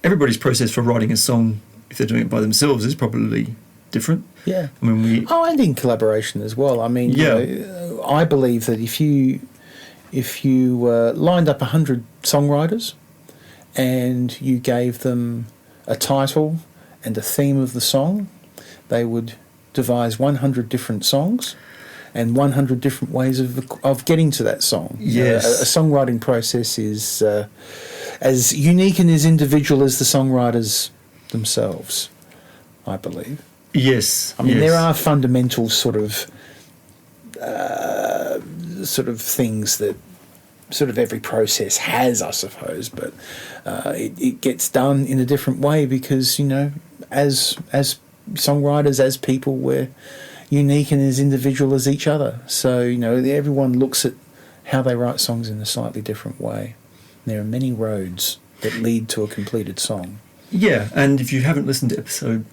everybody's process for writing a song, if they're doing it by themselves, is probably different. Yeah. I mean, and in collaboration as well. I mean, I believe that if you lined up 100 songwriters and you gave them a title and a theme of the song, they would devise 100 different songs and 100 different ways of getting to that song. Yes. A songwriting process is as unique and as individual as the songwriters themselves, I believe. Yes. I mean, there are fundamental sort of things that sort of every process has, I suppose, but it gets done in a different way because, as songwriters, as people, we're unique and as individual as each other. So, everyone looks at how they write songs in a slightly different way. There are many roads that lead to a completed song. Yeah, and if you haven't listened to episode,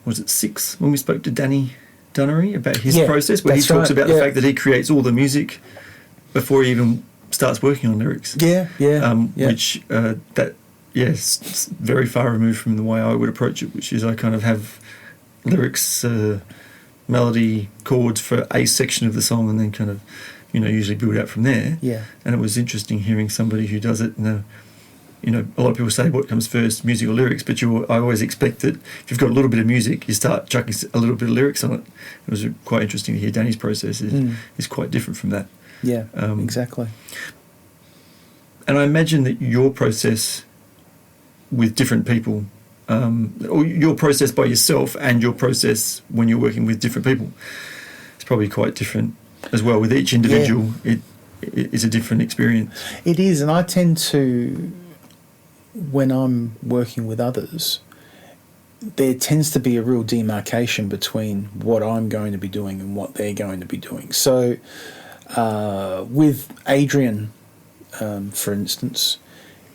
was it 6, when we spoke to Danny Dunnery about his process, where he talks about the fact that he creates all the music before he even starts working on lyrics. Which it's very far removed from the way I would approach it, which is I kind of have lyrics, melody, chords for a section of the song, and then kind of, usually build out from there. Yeah. And it was interesting hearing somebody who does it. A lot of people say what comes first, music or lyrics, but I always expect that if you've got a little bit of music, you start chucking a little bit of lyrics on it. It was quite interesting to hear Danny's process is quite different from that. Yeah, exactly. And I imagine that your process with different people, or your process by yourself and your process when you're working with different people, it's probably quite different as well. With each individual, it is a different experience. It is, and I tend to, when I'm working with others, there tends to be a real demarcation between what I'm going to be doing and what they're going to be doing. So with Adrian, for instance,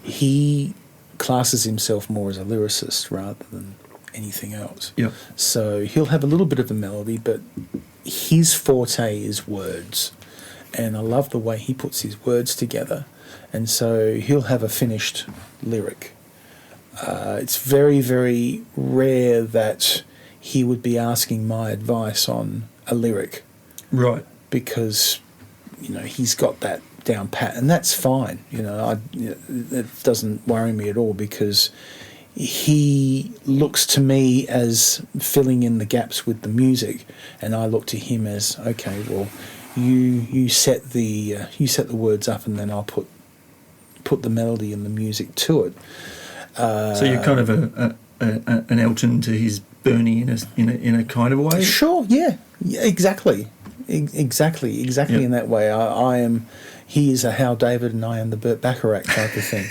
he classes himself more as a lyricist rather than anything else. Yeah. So he'll have a little bit of a melody, but his forte is words. And I love the way he puts his words together. And so he'll have a finished lyric. It's very, very rare that he would be asking my advice on a lyric. Right. Because, he's got that down pat, and that's fine. It doesn't worry me at all because he looks to me as filling in the gaps with the music, and I look to him as, okay, well, you set the words up, and then I'll put the melody and the music to it. So you're kind of an Elton to his Bernie in a kind of way. Sure, yeah, exactly. Exactly yep. In that way. I am. He is a Hal David, and I am the Burt Bacharach type of thing.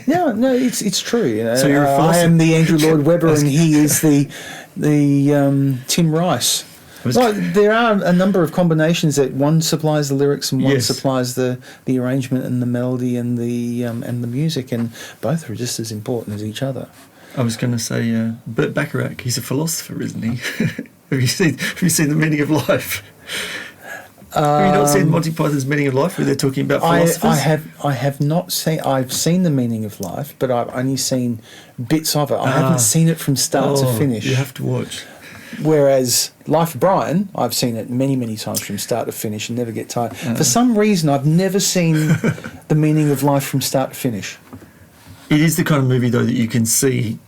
No, it's true. So you're a philosopher. I am the Andrew Lloyd Webber, and he is the Tim Rice. There are a number of combinations that one supplies the lyrics and one supplies the arrangement and the melody and the music, and both are just as important as each other. I was going to say Burt Bacharach. He's a philosopher, isn't he? Have you seen The Meaning of Life? Have you not seen Monty Python's Meaning of Life, where they're talking about philosophers? I have not seen. I've seen The Meaning of Life, but I've only seen bits of it. I haven't seen it from start to finish. You have to watch. Whereas Life of Brian, I've seen it many, many times from start to finish and never get tired. For some reason, I've never seen The Meaning of Life from start to finish. It is the kind of movie, though, that you can see,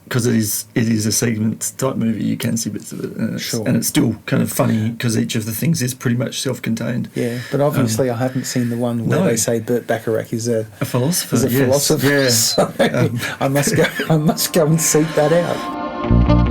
because it is a segment type movie. You can see bits of it, and it's still kind of funny because each of the things is pretty much self-contained. Yeah, but obviously I haven't seen the one where they say Burt Bacharach is a philosopher. Yeah. So I must go and seek that out.